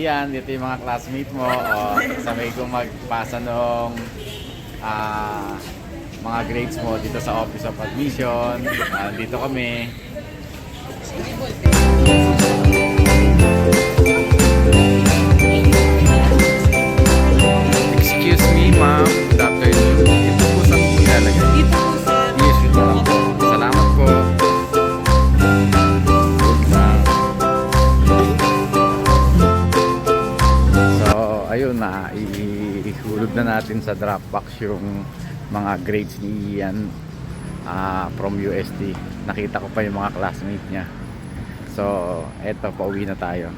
Ian, dito yung mga classmate mo. O, sabay ko magpasa nung mga grades mo dito sa Office of Admission. Dito kami. Excuse me, ma'am. Good afternoon. Ito po sa ilalagay. Dito po sa Yes, ito lang po. Salamat po. So, ayun na. Ihulog na natin sa Dropbox yung mga grades ni Ian from UST. Nakita ko pa yung mga classmate niya. So, eto, pauwi na tayo.